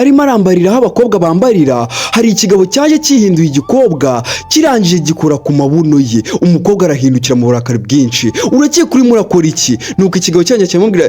arimo arambarira aho abakobwa bambarira, hari ikigabo cyaje kihinduye igikobwa kirangije gikora ku mabuno ye. Umukobwa arahindukira mu burakari bwinshi, urakiye kuri murakora iki? Nuko ikigabo cyanjye cyamubwira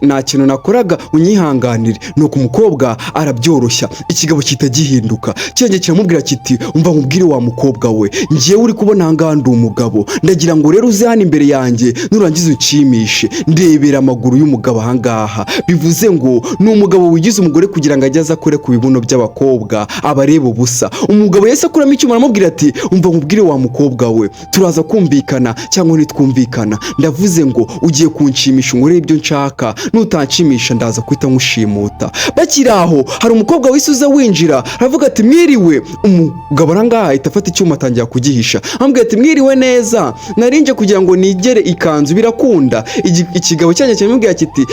nta kintu nakoraga unyihanganire. Nuko umukobwa arabyoroshya, ikigabo kitagihinduka cyanjye kiramubwira kiti umva nkubwire wa mukobwa we, ngiyewe uri kubona ahangaha ndi umugabo, ndagira ngo rero uze hano imbere yanjye nurangiza unshimishe, ndebera amaguru y'umugabo ahangaha. Bivuze ngo ni umugabo wigize umugore kugira ngo ajye aza akore ku bibuno by'abakobwa abareba ubusa. Umugabo yahise akuramo icyuma aramubwira ati umva nkubwire wa mukobwa we, turaza kumvikana cyangwa nitwumvikana, ndavuze ngo ugiye kunshimisha unkorere ibyo nshaka, nutanshimisha ndaza kwita nkushimuta. Bakiri aho hari umukobwa wese uza winjira aravuga ati mwiriwe. Umugabo arangaha ahita afata icyuma atangira kugihisha, amubwira ati mwiriwe neza, narinje kugira ngo nigere ikanzu birakunda. Ikigabo cyanjye cyamubwira kiti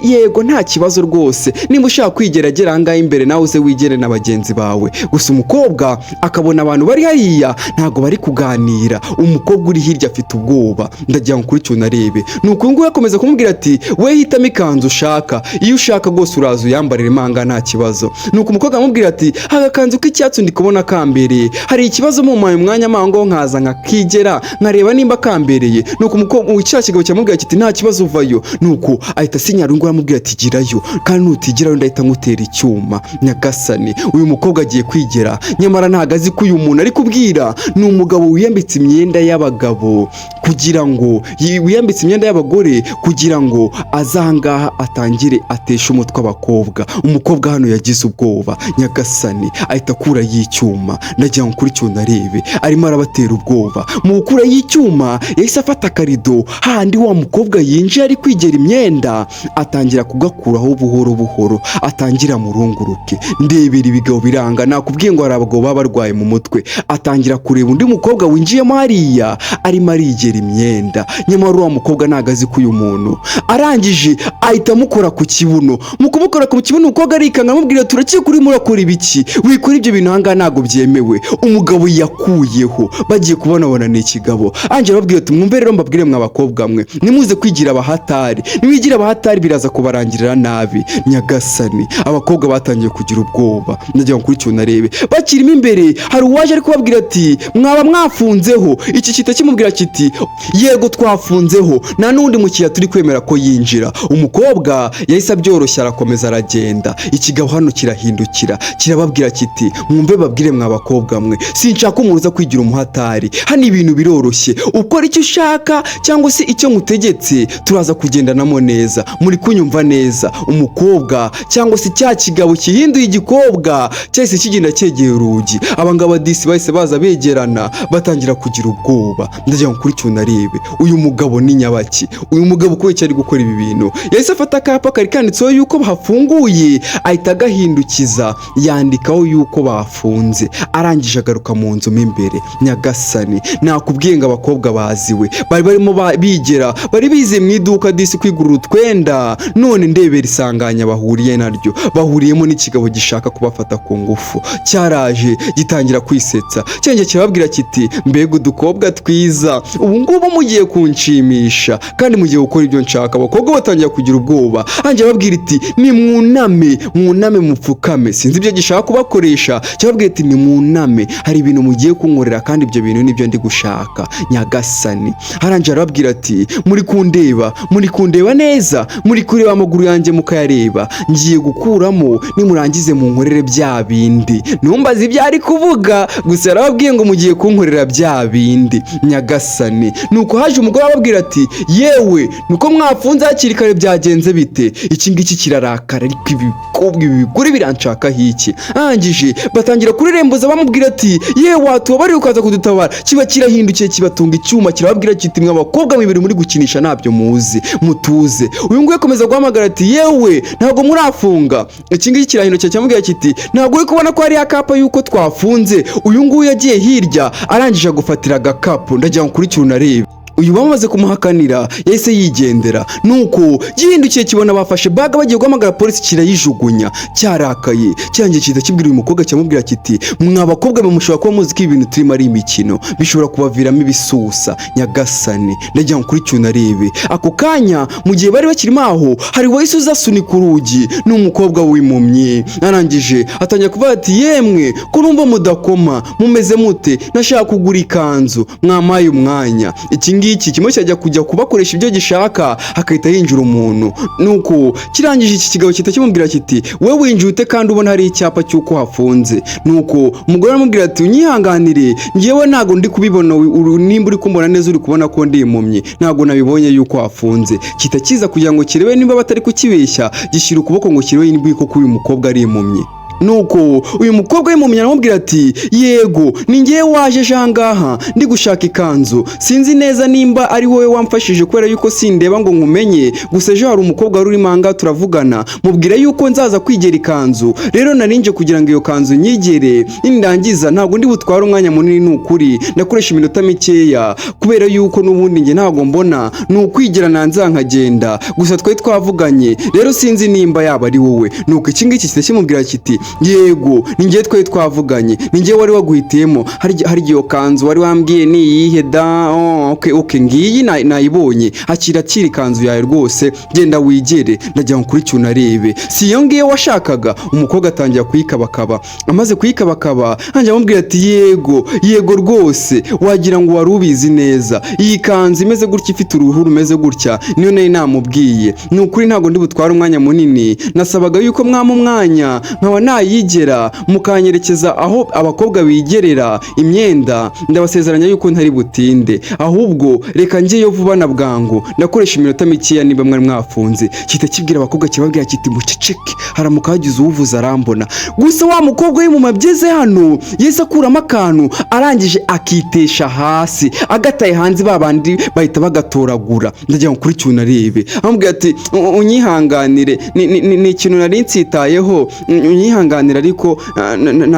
yego nta kibazo rwose, nimba ushaka kwigeragera ahangaha imbere nawe uze wigere na bagenzi bawe. Gusa umukobwa akabona abantu bari hariya ntago bari kuganira, umukobwa uri hirya afite ubwoba, ndagira ngo kuri cyo narebe. Nuko uyu nguyu akomeza kumubwira ati we hitamo ikanzu ushaka, iyo ushaka rwose uraza uyambarire imanga nta kibazo. Nuko umukobwa amubwira ati agakanzu k'icyatsi ndi kubona kambereye, hari ikibazo mu mwanya mango nkaza nkakigera nkareba nimba kambereye. Nuko umukobwa cya kigabo cyamubwira kiti nta kibazo uvayo. Nuko ahita asinyara ngo aramubwira ati girayo, kandi nutigerayo ndahita ngutera icyuma. Nyagasani, uyu mukobwa agiye kwigera, nyamara ntago azi ko uyu muntu ari kubwira ni umugabo wiyambitse imyenda y'abagabo kugira ngo wiyambitse imyenda y'abagore kugira ngo azangaha atangire ateshe umutwe abakobwa. Umukobwa hano yagize ubwoba, Nyagasani ahita akura y'icyuma, ndagira ngo kuri cyo narebe, arimo arabatera ubwoba. Mu gukura y'icyuma yahise afata akarido handi wa mukobwa yinjiye ari kwigera imyenda, atangira kugakuraho buhoro buhoro, atangira murunguruke. Ndebera ibigabo biranga, nakubwiye ngo hari abagabo baba barwaye mu mutwe. Atangira kureba undi mukobwa winjiyemo hariya arimo arigera imyenda, nyamara wa mukobwa ntago azi ko uyu muntu. Arangije ahita amukora ku kibuno, mu kumukora ku kibuno umukobwa arikanga amubwira turakiye kuri murakora ibiki, wikora ibyo bintu ahangaha ntago byemewe. Umugabo yakuyeho, bagiye kubonabona ni ikigabo. Anjye arababwira ati mwumve rero mbabwire mwa bakobwa mwe, nimuze kwigira abahatari, nimwigira abahatari biraza kubarangirira nabi. Nyagasani, abakobwa batangiye kugira ubwoba, ndagira ngo kuri cyo narebe. Bakirimo imbere hari uwaje ari kubabwira ati mwaba mwafunzeho. Iki kita kimubwira kiti yego twafunzeho, nta n'undi mukiriya turi kwemera ko yinjira. Umukobwa yahise abyoroshya arakomeza aragenda. Ikigabo hano kirahindukira kirababwira kiti mwumve babwire mwa bakobwa mwe, sinshaka umuntu uza kwigira umuhatari, hano ibintu biroroshye, ukora icyo ushaka cyangwa se icyo ngutegetse turaza kugendanamo neza, muri kunyumva neza. Umukobwa cyangwa se cya kigabo kihinduye igikobwa cyahise kigenda cyegera urugi. Abangaba disi bahise baza begerana batangira kugira ubwoba, ndagira ngo kuri cyo narebe uyu mugabo ni nyabaki. Uyu mugabo ko ari gukora ibi bintu, yahise afata akapa kari kanditseho yuko bahafunguye, ahita agahindukiza yandikaho yuko bafunze. Arangije agaruka mu nzu mo imbere. Nyagasani, nakubwiye ngo abakobwa baziwe bari barimo bigera, bari bize mu iduka disi kwigurira utwenda, none ndebera isanganya bahuriye naryo, bahuriyemo n'ikigabo gishaka kubafata ku ngufu. Cyaraje gitangira kwisetsa, cyenge kirababwira kiti mbega udukobwa twiza, ubu ngubu mugiye kunshimisha kandi mugiye gukora ibyo nshaka. Abakobwa batangira kugira ubwoba. Anjye ababwira iti ni mwuname mupfukame, sinzi ibyo gishaka kubakoresha. Cyababwira iti ni mwuname, hari ibintu mugiye kunkorera kandi ibyo bintu nibyo ndi gushaka. Nyagasani, arangije arababwira ati muri kundeba neza, muri kureba amaguru yanjye mukayareba, ngiye gukuramo nimurangize mu nkorere bya bindi. Numbaze ibyo ari kuvuga, gusa yarababwiye ngo mugiye kunkorera bya bindi. Nyagasani, nuko haje umugore ababwira ati yewe nuko mwafunze hakiri kare byagenze bite? Iki ngiki kirarakara, ariko ibikobwa ibi bigore biranshaka hiki. Arangije batangira kurerembuza bamubwira ati yewe watubabarira ukaza kudutabara. Kiba kirahindukiye kibatunga icyuma kirababwira kiti mwe abakobwa mwibiri muri gukinisha ntabyo muzi, mutuze. Uyu nguyu akomeza guhamagara ati yewe ntabwo murafunga. Iki ngiki kirahindukiye cyamubwira kiti ntabwo uri kubona ko hari akapa yuko twafunze. Uyu nguyu yagiye hirya arangije gufatira agakapu, ndagira ngo kuri cyo narebe. uyu bamaze kumuhakanira yahise yigendera, nuko gihindukiye kibona bafashe baga bagiye guhamagara polisi kirayijugunya. Cyarakaye cyangiye kiza kibwira uyu mukobwa cyamubwira kiti mwa bakobwa mushobora kuba muzi ko ibintu turimo ari imikino bishobora kubaviramo ibisusa. Nyagasani ndagira ngo kuri cyuna arebe. Ako kanya mu gihe bari bakirimo aho hari wahise uzasunika urugi n'umukobwa w'impumyi. Arangije atangira kuvuga ati yemwe ko numva mudakoma mumeze mute, nashaka kugura ikanzu mwamaye umwanya. Iki ngiki kimwe cyajya kujya kubakoresha ibyo gishaka akahita yinjira umuntu. Nuko kirangije iki kigabo kita kimubwira kiti we winjute kandi ubona hari icyapa cy'uko hafunze. Nuko umugore aramubwira ati unyihanganire ngewe ntago ndi kubibona, nimba uri kumbona neza uri kubona ko ndi impumyi ntago nabibonye yuko hafunze. Kita kiza kugira ngo kirebe nimba batari kukibeshya gishyira ukuboko ngo kirebe nimba koko uyu mukobwa ari impumyi. Nuko uyu mukobwa w'impumyi aramubwira ati yego ni ngewe waje jangaha ndi gushaka ikanzu, sinzi neza nimba ari wowe wamfashije kubera yuko sindeba ngo nkumenye, gusa ejo hari umukobwa wari urimo ahangaha turavugana mubwira yuko nzaza kwigera ikanzu, rero narinje kugira ngo iyo kanzu nyigere nindangiza ntabwo ndi butware umwanya munini, nukuri ndakoresha iminota mikeya kubera yuko n'ubundi nge ntabwo mbona nukwigera nanza nkagenda, gusa twari twavuganye rero sinzi nimba yaba ari wowe. Nuko iki ngiki kite kimubwira kiti yego ni ngewe twari twavuganye, ni ngewe wari waguhitiyemo, hari iyo kanzu wari wambwiye ni iyihe da? Okay ngiyi nayibonye, akira ikanzu yawe rwose genda wigere ndagira ngo kuri cyuna arebe. Si iyo ngiyo washakaga? Umukobwa atangira kuyikabakaba, amaze kuyikabakaba anjye amubwira ati yego rwose wagira ngo wari ubizi neza, iyi kanzu imeze gutya ifite uruhu rumeze gutya niyo nari namubwiye. Ni ukuri ntabwo ndi butware umwanya munini, nasabaga yuko mwama umwanya nkaba nayigera mukanyerekeza aho abakobwa bigerera imyenda, ndabasezeranya yuko ntari butinde, ahubwo reka ngeyo vuba na bwangu ndakoresha iminota mikeya niba mwari mwafunze. Kita kibwira abakobwa kibabwira kiti muceceke haramuka hagize uwuvuza arambona. Gusa wa mukobwa mu mabyeze hano yese akuramo akantu arangije akitesha hasi agataye hanze, babandi bahita bagatoragura. Ndagira ngo kuri cyuna arebe amubwira ati unyihanganire ni ikintu nari nsitayeho, unyihanganira ariko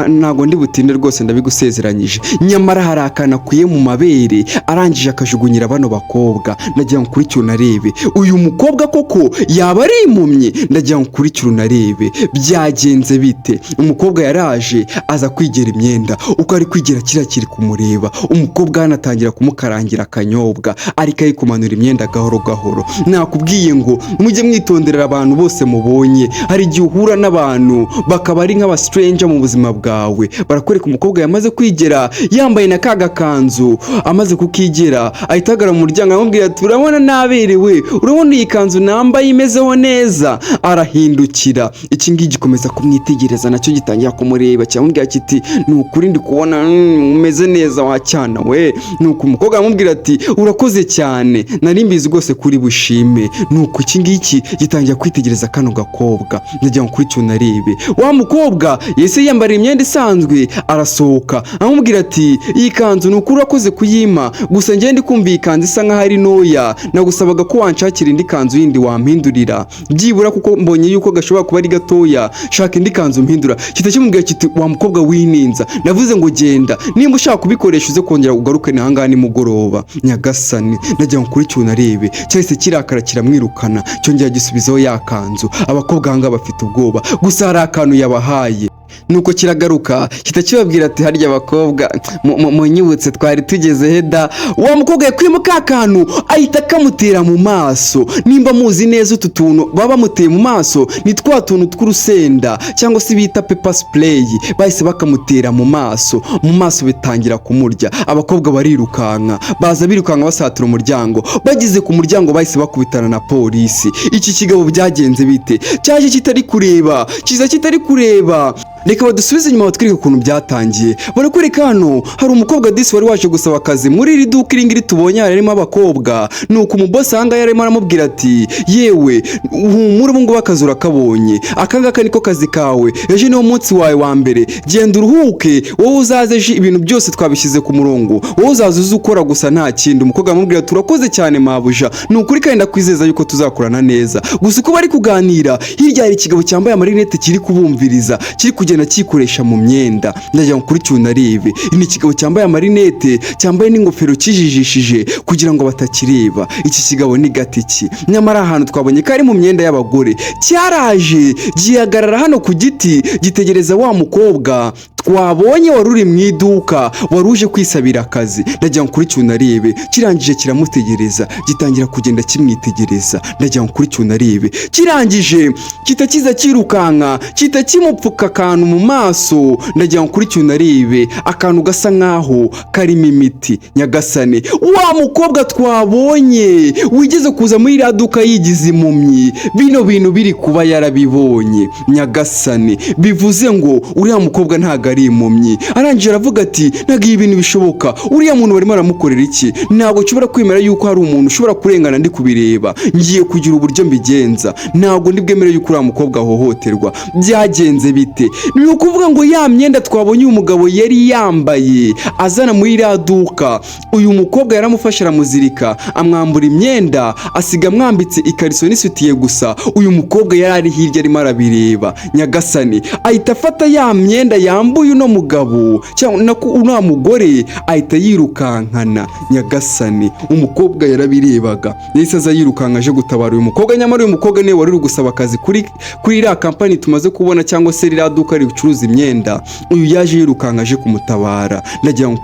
ntago ndi butinde rwose ndabigusezeranyije. Nyamara hari akana kuye mu mabere arangije akajugunyira bano bakobwa. Ndagira ngo kuri cyuna arebe uyu mukobwa koko yaba ari impumyi. Ndagira ngo kuri cyuna arebe byagenze bite. Umukobwa yaraje aza kwigera imyenda, uko ari kwigera kiri kumureba. Umukobwa anatangira kumukarangira akanyobwa ariko kumanura imyenda gahoro gahoro. Nakubwiye ngo mujye mwitondera abantu bose mubonye, hari igihe uhura n'abantu bakaba ari nk'aba stranger mu buzima bwawe. Barakwereka umukobwa yamaze kwigera yambaye na kaga kanzu, amaze kukigera ahitagara mu muryango amubwira ati urabona naberewe, urabona iyi kanzu nambaye imezeho neza. Arahindukira, iki ngiki gikomeza kumwitegereza nacyo gitangira kumureba cyamubwira kiti ni ukuri ndi kubona umeze neza wacyana we. Nuko umukobwa aramubwira ati urakoze cyane nari mbizi rwose kuri bushime. Nuko iki ngiki gitangira kwitegereza kano gakobwa. Ndagira ngo kuri cyuna arebe wa mukobwa yese yambara imyenda isanzwe arasohoka amubwira ati iyi kanzu ni ukuri urakoze kuyima, gusa ngende kumva iyi kanzu isa nkaho ari noya, nagusabaga ko wanshakira indi kanzu yindi wampindurira byibura kuko mbonye yuko gashobora kuba ari gatoya, shaka indi kanzu mpindura. Kita kimubwira kiti wa mukobwa wininza navuze ngo genda, nimba ushaka kubikoresha uze kongera ugaruke nahangana nimugoroba. Nyagasani ndagira ngo kuri cyuna arebe cyahise kirakara kiramwirukana cyongera gisubizaho ya kanzu. Abakobwa hanga bafite ubwoba, gusa hari akantu yabahaye. Nuko kiragaruka kitakibabwira ati harya abakobwa munyibutse twari tugeze heda. Wa mukobwa yakwimo ka kantu ahita kamutera mu maso. Nimba muzi neza utu tuntu baba muteye mu maso ni twa tuntu tw'urusenda cyangwa se bita pepper spray, bahise bakamutera mu maso bitangira kumurya. Abakobwa barirukanka baza birukanka basatura umuryango, bageze ku muryango bahise bakubitana na polisi. Iki kigabo byagenze bite? Cyaje kitari kureba, kiza kitari kureba. Reka badusubize inyuma batwereke ukuntu byatangiye. Barakwereka hano hari umukobwa disi wari waje gusaba akazi muri iri duka iringiri tubonye harimo abakobwa. Nuko umubosi ahanga yarimo aramubwira ati yewe humura ubu ngubu akazi urakabonye, akangaka niko kazi kawe, ejo niwo munsi wawe wa mbere, genda uruhuke wowe uzaze ejo ibintu byose twabishyize ku murongo, wowe uzaza uzi ukora gusa nta kindi. Umukobwa aramubwira turakoze cyane mabuja, ni ukuri kandi ndakwizeza yuko tuzakorana neza. Gusa uko bari kuganira hirya hari ikigabo cyambaye amarinete kiri kubumviriza, kiri kigenda cyikoresha mu myenda. Ndagira ngo kuri cyuna arebe, ni ikigabo cyambaye amarinete, cyambaye n'ingofero kijijishije kugira ngo batakireba. Iki kigabo ni gatiki, nyamara ahantu twabonye ko ari mu myenda y'abagore. Cyaraje gihagarara hano ku giti gitegereza wa mukobwa twabonye wari uri mu iduka wari uje kwisabira akazi. Ndagira ngo kuri cyuna arebe, kirangije kiramutegereza, gitangira kugenda kimwitegereza. Ndagira ngo kuri cyuna arebe, kirangije kitakiza kirukanka, kitakimupfuka akantu mu maso. Ndagira ngo kuri cyuna arebe, akantu gasa nkaho karimo imiti. Nyagasane, wa mukobwa twabonye wigeze kuza muri iriya duka yigize impumyi, bino bintu biri kuba yarabibonye. Nyagasane, bivuze ngo uriya mukobwa ntago ari impumyi. Arangije aravuga ati ntago ibi bintu bishoboka, uriya muntu barimo aramukorera iki? Ntabwo nshobora kwemera yuko hari umuntu ushobora kurengana ndi kubireba, ngiye kugira uburyo mbigenza. Ntabwo ndi bwemere yuko uriya mukobwa ahohoterwa. Byagenze bite? Ni ukuvuga ngo ya myenda twabonye uyu mugabo yari yambaye azana muri iriya duka, uyu mukobwa yaramufashe aramuzirika, amwambura imyenda, asiga amwambitse ikariso n'isutiye gusa. Uyu mukobwa yari ari hirya arimo arabireba. Nyagasani, ahita afata ya myenda yambuye uno mugabo cyangwa uno mugore, ahita yirukankana. Nyagasani, umukobwa yarabirebaga, yahise aza yirukanka aje gutabara uyu mukobwa. Nyamara uyu mukobwa niwe wari uri gusaba akazi kuri iriya kampani tumaze kubona, cyangwa se iriya duka ricuruza imyenda. Uyu yaje yirukanka aje kumutabara. Ndagira ngo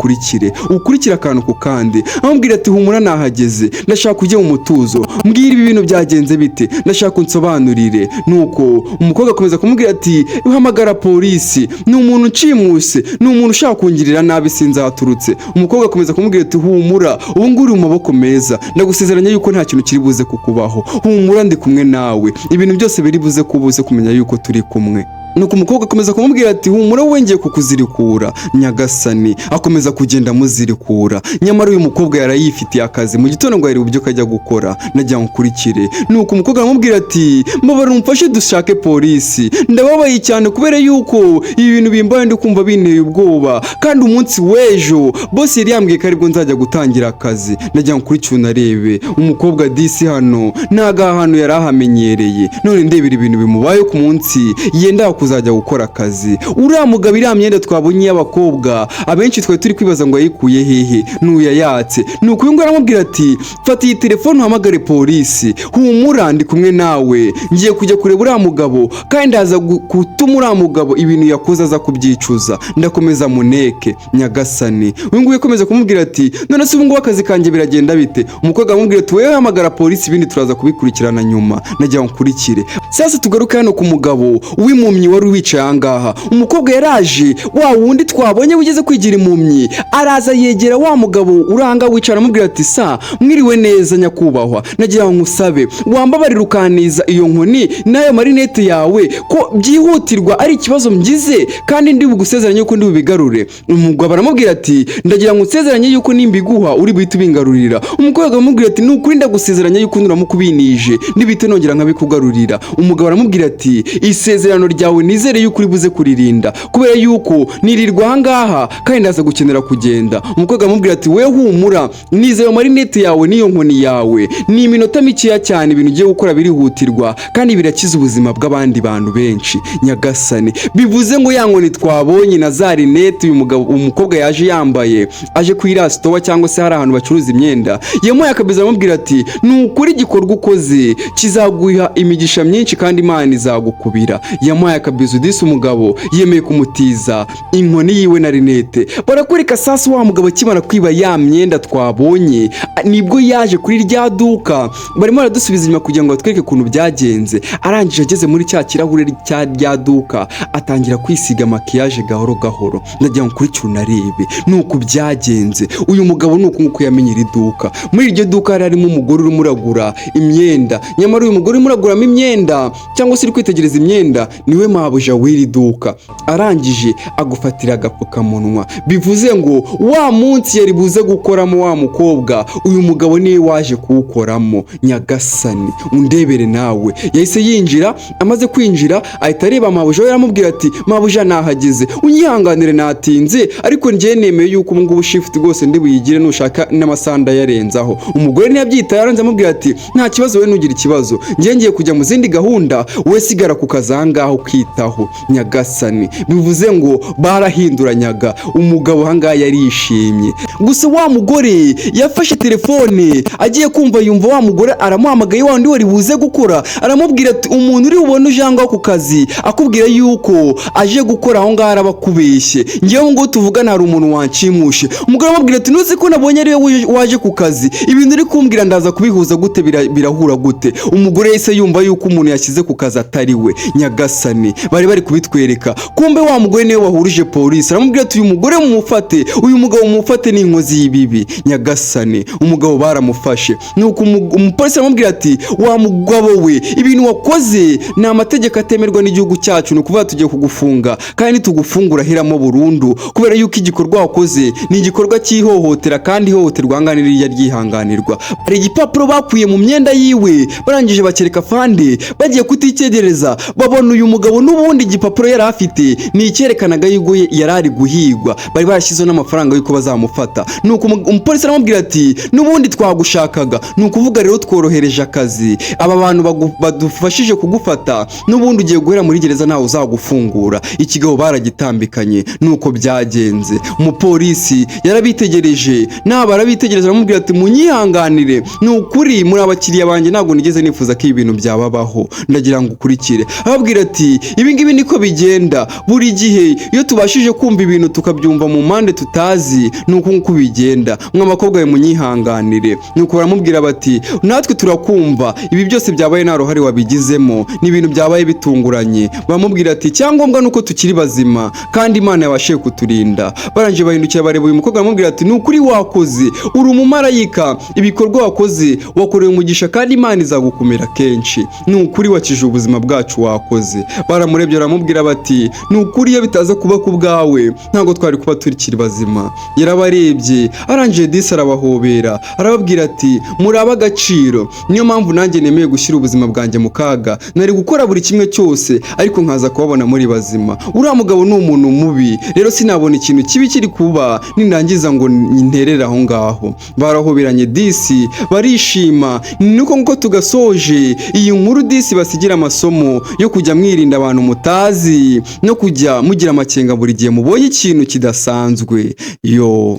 ukurikire akantu ku kandi, amubwira ati humura nahageze, ndashaka kujya mu mutuzo, mbwira ibi bintu byagenze bite, ndashaka unsobanurire. Nuko umukobwa akomeza kumubwira ati uhamagara polisi, ni umuntu ucimuse, ni umuntu ushaka kungirira nabi sinzaturutse. Umukobwa akomeza kumubwira ati humura, ubu ngubu uri mu maboko meza, ndagusezeranya yuko nta kintu kiri buze kukubaho. Humura, ndi kumwe nawe, ibintu byose biri buze kubuze kumenya yuko turi kumwe. Nuko umukobwa akomeza kumubwira ati humura wowe ngiye kukuzirikura. Nyagasani, akomeza kugenda amuzirikura. Nyamara uyu mukobwa yarayifitiye akazi, mu gitondo ngo yari uburyo kajya gukora. Ndagira ngo ukurikire. Nuko umukobwa aramubwira ati mbabara umfashe dushake polisi, ndababaye cyane kubera yuko ibi bintu bimbaye ndi kumva binteye ubwoba, kandi umunsi w'ejo boss yari yambwiye ko aribwo nzajya gutangira akazi. Ndagira ngo ukurikire unarebe, umukobwa disi hano ntaga hano yari ahamenyereye, none ndebera ibintu bimubaye ku munsi yenda kuzajya gukora akazi. Uriya mugabo iriya myenda twabonye y'abakobwa abenshi twari turi kwibaza ngo yayikuye hehe, n'uyayatse. Nuko uyu nguyu aramubwira ati fata iyi telefone uhamagare polisi, humura ndi kumwe nawe, ngiye kujya kureba uriya mugabo kandi ndaza gutuma uriya mugabo ibintu yakoze aza kubyicuza, ndakomeza muneke. Nyagasani, uyu nguyu akomeza kumubwira ati none se ubu ngubu akazi kanjye biragenda bite? Umukobwa aramubwira ati wewe hamagara polisi, ibindi turaza kubikurikirana nyuma. Nagira ngo ukurikire. Sasa tugaruke hano ku mugabo w'impumyi wari wicaye ahangaha. Umukobwa yaraje, wa wundi twabonye wigeze kwigira impumyi, araza yegera wa mugabo uranga wicara, aramubwira ati sa mwiriwe neza nyakubahwa, nagira ngo nkusabe wambabarira ukaniza iyo nkoni nayo marinete yawe ko byihutirwa ari ikibazo mgize, kandi ndi bugusezeranye yuko ndi bubigarure. Umugabo aramubwira ati ndagira ngo nsezeranye yuko nimbiguha uri buhite ubingarurira. Umukobwa aramubwira ati nukuri ndagusezeranya yuko nuramukubinije nibite nongera nkabikugarurira. Umugabo aramubwira ati isezerano ryawe nizere yuko uri buze kuririnda, kubera yuko nirirwa ahangaha kandi ndaza gukenera kugenda. Umukobwa aramubwira ati we humura, nizeye marinete yawe niyo nkoni yawe, ni iminota mikeya cyane, ibintu ugiye gukora birihutirwa kandi birakiza ubuzima bw'abandi bantu benshi. Nyagasani, bivuze ngo ya nkoni twabonye na za rinete umukobwa yaje yambaye aje ku irasitowa cyangwa se hari ahantu bacuruza imyenda, yamuhaye akabiza aramubwira ati nukuri igikorwa ukoze kizaguha imigisha myinshi kandi Imana izagukubira. Yamuhaye akabizo disi, umugabo yemeye kumutiza inkoni yiwe na rinete. Barakureka sasa wa mugabo akimara kwiba ya myenda twabonye nibwo yaje kuri rya duka, barimo baradusubiza inyuma kugira ngo batwereke ukuntu byagenze. Arangije ageze muri cya kirahure cya rya duka atangira kwisiga makiyaje gahoro gahoro. Ndagira ngo kuri cyunarebe nuko byagenze. Uyu mugabo nuko nguko yamenye iri duka. Muri iryo duka harimo umugore urimo uragura imyenda, nyamara uyu mugore urimo uraguramo imyenda cyangwa se uri kwitegereza imyenda niwe mabuja w'iri duka. Arangije agufatira agapfukamunwa, bivuze ngo wa munsi yari buze gukoramo wa mukobwa, uyu mugabo niwe waje kuwukoramo. Nyagasani, undebere nawe. Yahise yinjira, amaze kwinjira ahita areba mabuja, yaramubwira ati mabuja nahageze, unyihanganire natinze, ariko njye nemeye yuko ubu ngubu shift rwose ndi buyigire, nushaka n'amasanda yarenzaho. Umugore ntiyabyita, yaranze amubwira ati nta kibazo, we nugira ikibazo, njye ngiye kujya mu zindi gahunda, we sigara ku kazi ahangaho kwiyitaho. Nyagasani, bivuze ngo barahinduranyaga. Umugabo ahangaha yarishimye, gusa wa mugore yafashe telefone agiye kumva yumva wa mugore aramuhamagaye, wa wundi wari buze gukora, aramubwira ati umuntu uri bubone uje aho ngaho ku kazi akubwira yuko aje gukora aho ngaho araba akubeshye, ngewe ngo tuvugana hari umuntu wanshimushe. Umugore aramubwira ati nuzi ko nabonye ariwe waje ku kazi, ibintu uri kumbwira ndaza kubihuza gute, birahura gute? Umugore yahise yumva yuko umuntu yashyize ku kazi atari we. Nyagasani, bari kubitwereka, kumbe wa mugore niwe wahurije polisi, aramubwira ati uyu mugore mumufate, uyu mugabo mumufate, ni inkozi y'ibibi. Nyagasani, umugabo baramufashe, nuko umupolisi aramubwira ati wa mugabo we, ibintu wakoze ni amategeko atemerwa n'igihugu cyacu, ni ukuvuga tugiye kugufunga kandi nitugufungura hiramo burundu, kubera yuko igikorwa wakoze ni igikorwa cy'ihohotera, kandi ihohoterwa ahangaha ririya ryihanganirwa. Hari igipapuro bakuye mu myenda yiwe, barangije bakereka fande, bagiye kutitegereza babona uyu mugabo n'ubundi igipapuro yari afite ni icyerekanaga yuko yari ari guhigwa, bari barashyizeho n'amafaranga yuko bazamufata. Nuko umupolisi aramubwira ati n'ubundi twagushakaga, ni ukuvuga rero tworohereje akazi, aba bantu badufashije kugufata, n'ubundi ugiye guhera muri gereza ntawe uzagufungura. Ikigabo baragitambikanye, nuko byagenze. Umupolisi yarabitegereje, barabitegereje, aramubwira ati munyihanganire, ni ukuri muri abakiriya banjye, ntabwo nigeze nifuza ko ibintu byababaho, ndagira ngo ukurikire. Arababwira ati ibi ngibi niko bigenda, buri gihe iyo tubashije kumva ibintu tukabyumva mu mpande tutazi, nuko nguko bigenda, mw'abakobwa be munyihanganire. Nuko baramubwira bati natwe turakumva, ibi byose byabaye nta ruhare wabigizemo, ni ibintu byabaye bitunguranye. Baramubwira ati cyangombwa nuko tukiri bazima kandi Imana yabashije kuturinda. Barangije bahindukira bareba uyu mukobwa, baramubwira ati ni ukuri wakoze, uri umumarayika, ibikorwa wakoze wakoreye umugisha kandi Imana izagukumira kenshi, ni ukuri wakije ubuzima bwacu wakoze. Baramurebye baramubwira bati ni ukuri iyo bitaza kuba ku bwawe ntabwo twari kuba tukiri bazima. Yarabarebye, arangije disi arabahobera, arababwira ati muri ab'agaciro, niyo mpamvu nanjye nemeye gushyira ubuzima bwanjye mu kaga, nari gukora buri kimwe cyose ariko nkaza kubabona muri bazima. Uriya mugabo ni umuntu mubi, rero sinabona ikintu kibi kiri kuba nindangiza ngo nterere aho ngaho. Barahoberanye disi barishima. Nuko nguko tugasoje iyi nkuru disi basigira amasomo yo kujya mwirinda abantu mutazi no kujya mugira amakenga buri gihe mubonye ikintu kidasanzwe. Yo